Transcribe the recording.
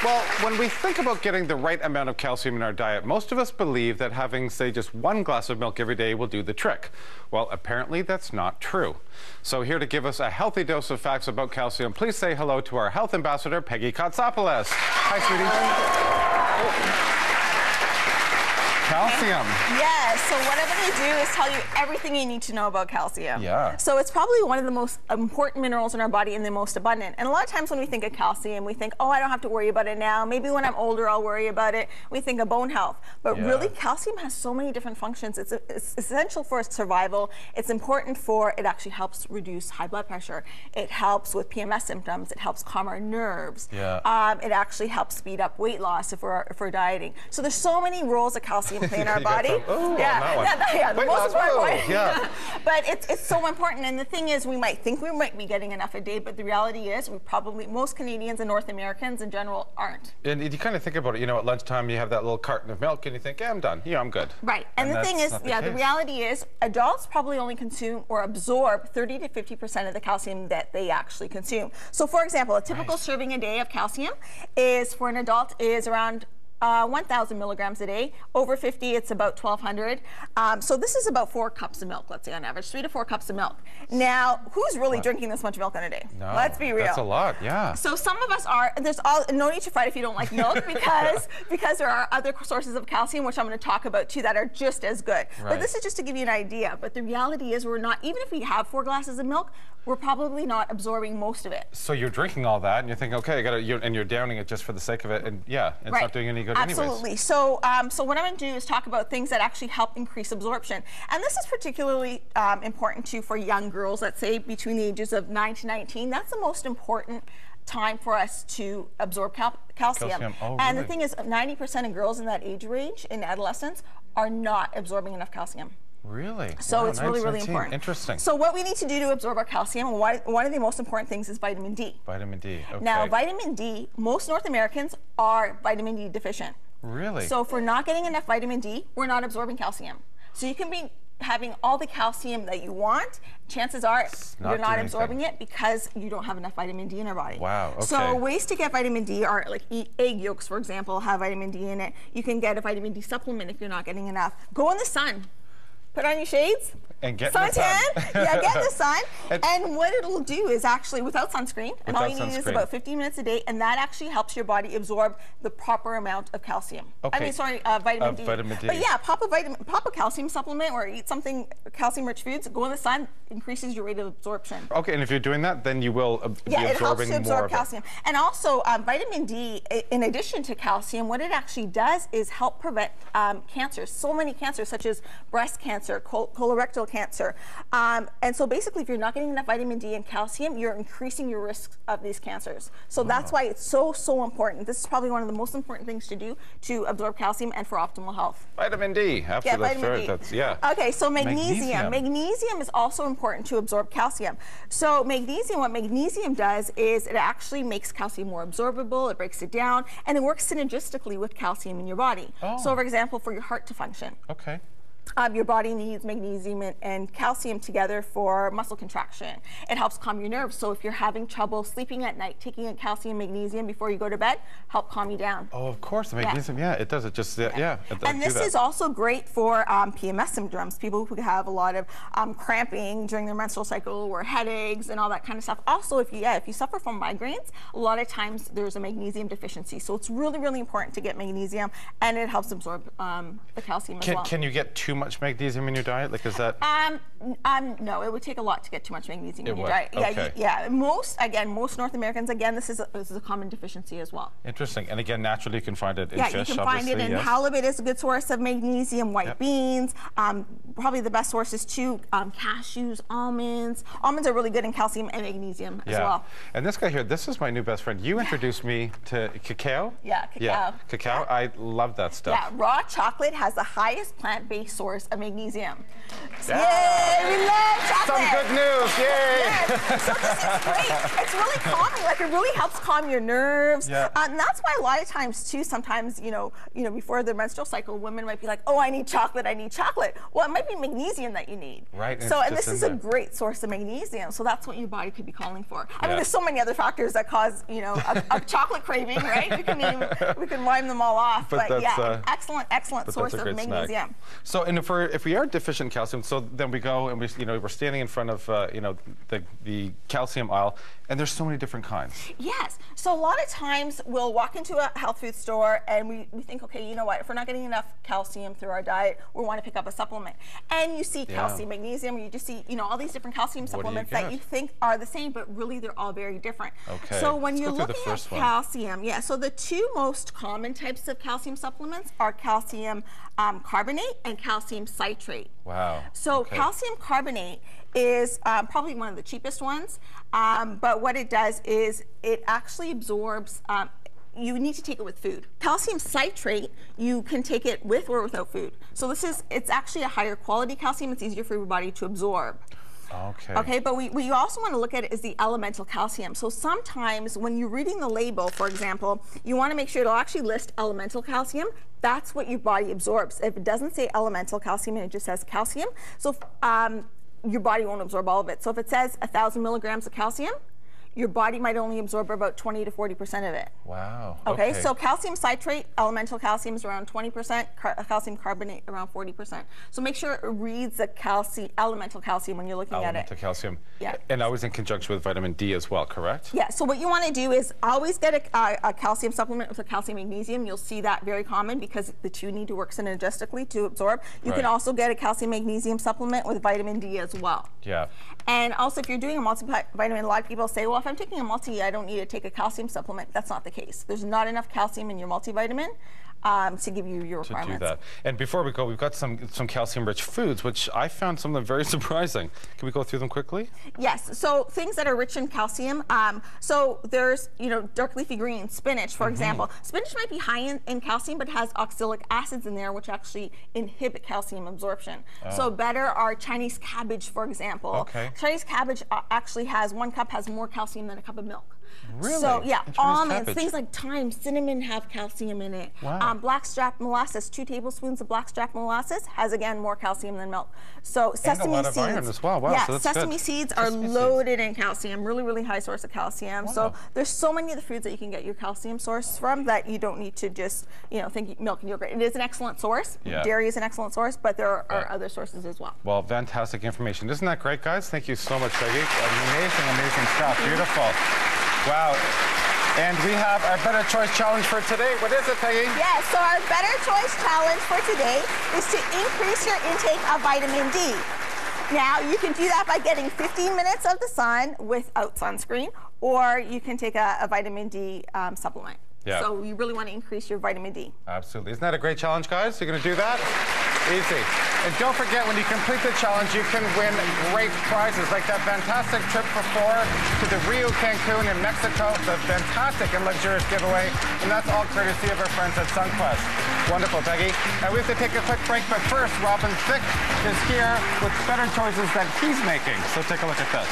Well, when we think about getting the right amount of calcium in our diet, most of us believe that having, say, just one glass of milk every day will do the trick. Well, apparently that's not true. So here to give us a healthy dose of facts about calcium, please say hello to our health ambassador, Peggy Kotsopoulos. Hi, sweetie. Calcium. Yes, so what I'm going to do is tell you everything you need to know about calcium. Yeah. So it's probably one of the most important minerals in our body and the most abundant. And a lot of times when we think of calcium, we think, oh, I don't have to worry about it now. Maybe when I'm older, I'll worry about it. We think of bone health. But really, calcium has so many different functions. It's essential for survival. It's important for, it actually helps reduce high blood pressure. It helps with PMS symptoms. It helps calm our nerves. Yeah. It actually helps speed up weight loss if we're dieting. So there's so many roles that calcium play in our body. The most important one. Yeah. But it's so important. And the thing is, we might think we might be getting enough a day, but the reality is, most Canadians and North Americans in general aren't. And you kind of think about it, you know, at lunchtime you have that little carton of milk and you think, yeah, I'm done. Yeah, I'm good. Right. And the thing is, the reality is, adults probably only consume or absorb 30 to 50% of the calcium that they actually consume. So for example, a typical serving a day of calcium is, for an adult, is around 1,000 milligrams a day. Over 50, it's about 1,200. So this is about 4 cups of milk, let's say on average, 3 to 4 cups of milk. Now, who's really drinking this much milk in a day? No, let's be real. That's a lot, yeah. So some of us are, there's no need to fret if you don't like milk because there are other sources of calcium, which I'm going to talk about too, that are just as good. Right. But this is just to give you an idea. But the reality is, we're not, even if we have 4 glasses of milk, we're probably not absorbing most of it. So you're drinking all that and you're thinking, okay, I got to, and you're downing it just for the sake of it, and yeah, it's not doing any good anyways. Absolutely. So, so what I'm going to do is talk about things that actually help increase absorption. And this is particularly important too for young girls, let's say between the ages of 9 to 19. That's the most important time for us to absorb calcium. Oh, and really? the thing is, 90% of girls in that age range, in adolescence, are not absorbing enough calcium. Really? So wow, it's really important. Interesting. So what we need to do to absorb our calcium, one of the most important things is vitamin D. Vitamin D, okay. Now, vitamin D, most North Americans are vitamin D deficient. Really? So if we're not getting enough vitamin D, we're not absorbing calcium. So you can be having all the calcium that you want, chances are you're not absorbing it because you don't have enough vitamin D in our body. Wow, okay. So ways to get vitamin D are, like, egg yolks, for example, have vitamin D in it. You can get a vitamin D supplement if you're not getting enough. Go in the sun. Put on your shades. And get in the sun. Yeah, get in the sun. And what it'll do is actually, without sunscreen, and all you need is about 15 minutes a day, and that actually helps your body absorb the proper amount of calcium. Okay. I mean, sorry, vitamin D. Vitamin D. But yeah, pop a calcium supplement or eat something calcium-rich foods. Go in the sun, increases your rate of absorption. Okay, and if you're doing that, then you will be absorbing more. Yeah, it helps to absorb calcium. And also, vitamin D, in addition to calcium, what it actually does is help prevent cancers. So many cancers, such as breast cancer, colorectal cancer. And so basically, if you're not getting enough vitamin D and calcium, you're increasing your risk of these cancers. So that's why it's so important. This is probably one of the most important things to do to absorb calcium and for optimal health. Vitamin D. Absolutely. Yeah, vitamin D. Okay, so magnesium. Magnesium is also important to absorb calcium. So magnesium, what magnesium does is it actually makes calcium more absorbable, it breaks it down, and it works synergistically with calcium in your body. So for example, for your heart to function. Okay. Your body needs magnesium and calcium together for muscle contraction. It helps calm your nerves. So if you're having trouble sleeping at night, taking a calcium, magnesium before you go to bed, help calm you down. Oh, of course, the magnesium, yeah, it does. It just, And this is also great for PMS syndromes, people who have a lot of cramping during their menstrual cycle or headaches and all that kind of stuff. Also, if you suffer from migraines, a lot of times there's a magnesium deficiency. So it's really important to get magnesium, and it helps absorb the calcium as well. Can you get too much magnesium in your diet? Like, is that? No, it would take a lot to get too much magnesium in your diet. Okay. Yeah. Most North Americans, again, this is a common deficiency as well. Interesting. And again, naturally, you can find it in fish. Yeah, you can find it in halibut is a good source of magnesium. White beans, probably the best sources too. Cashews, almonds. Almonds are really good in calcium and magnesium as well. And this guy here, this is my new best friend. You introduced me to cacao. Yeah, cacao. Yeah, cacao. I love that stuff. Yeah, raw chocolate has the highest plant-based source source of magnesium. Yeah. Yay, we love chocolate. Some good news, yay! Yes. So this is great. It's really calming. Like, it really helps calm your nerves. Yeah. And that's why a lot of times too, sometimes, you know, before the menstrual cycle, women might be like, oh, I need chocolate, I need chocolate. Well, it might be magnesium that you need. Right. So, and this is a great source of magnesium. So that's what your body could be calling for. I mean, there's so many other factors that cause, you know, a chocolate craving, right? We can rhyme them all off. But yeah, excellent source of magnesium. Snack. So, and if we are deficient in calcium, so then we go and we're standing in front of the calcium aisle, and there's so many different kinds. Yes. So a lot of times we'll walk into a health food store and we think, okay, you know what, if we're not getting enough calcium through our diet, we want to pick up a supplement. And you see calcium, magnesium, you just see, you know, all these different calcium supplements that you think are the same, but really they're all very different. Okay. So when you're looking at calcium, so the two most common types of calcium supplements are calcium carbonate and calcium citrate. Wow. So calcium carbonate is probably one of the cheapest ones, but what it does is it actually absorbs, you need to take it with food. Calcium citrate, you can take it with or without food. So it's actually a higher quality calcium. It's easier for your body to absorb. Okay, but we also want to look at it as the elemental calcium. So sometimes when you're reading the label, for example, you want to make sure it'll actually list elemental calcium. That's what your body absorbs. If it doesn't say elemental calcium and it just says calcium, so your body won't absorb all of it. So if it says 1,000 milligrams of calcium, your body might only absorb about 20 to 40% of it. Wow. Okay, so calcium citrate, elemental calcium is around 20%, calcium carbonate around 40%. So make sure it reads the elemental calcium when you're looking at it. Elemental calcium. Yeah. And always in conjunction with vitamin D as well, correct? Yeah, so what you want to do is always get a calcium supplement with a calcium magnesium. You'll see that very common because the two need to work synergistically to absorb. You can also get a calcium magnesium supplement with vitamin D as well. Yeah. And also if you're doing a multivitamin, a lot of people say, well, if I'm taking a multi, I don't need to take a calcium supplement. That's not the case. There's not enough calcium in your multivitamin to give you your requirements. To do that. And before we go, we've got some calcium-rich foods, which I found some of them very surprising. Can we go through them quickly? Yes. So things that are rich in calcium. So there's, dark leafy greens, spinach, for example. Spinach might be high in calcium, but has oxalic acids in there, which actually inhibit calcium absorption. So better are Chinese cabbage, for example. Okay. Chinese cabbage actually has 1 cup has more calcium than a cup of milk. Really? So yeah, almonds, cabbage. things like thyme, cinnamon have calcium in it. Wow. Blackstrap molasses, 2 tablespoons of blackstrap molasses has again more calcium than milk. So sesame and a lot seeds, of iron as well. Wow, yeah, so that's sesame good. seeds are loaded in calcium, really high source of calcium. Wow. So there's so many of the foods that you can get your calcium source from that you don't need to just think milk and yogurt. It is an excellent source. Yeah. Dairy is an excellent source, but there are other sources as well. Well, fantastic information. Isn't that great, guys? Thank you so much, Peggy. Amazing stuff. Beautiful. Wow. And we have our Better Choice Challenge for today. What is it, Peggy? Yes, so our Better Choice Challenge for today is to increase your intake of vitamin D. Now, you can do that by getting 15 minutes of the sun without sunscreen, or you can take a vitamin D supplement. Yeah. So you really want to increase your vitamin D. Absolutely. Isn't that a great challenge, guys? You're going to do that? Easy. And don't forget, when you complete the challenge, you can win great prizes, like that fantastic trip before to the Rio Cancun in Mexico, the fantastic and luxurious giveaway, and that's all courtesy of our friends at SunQuest. Wonderful, Peggy. Now we have to take a quick break, but first, Robin Thicke is here with better choices that he's making. So take a look at this.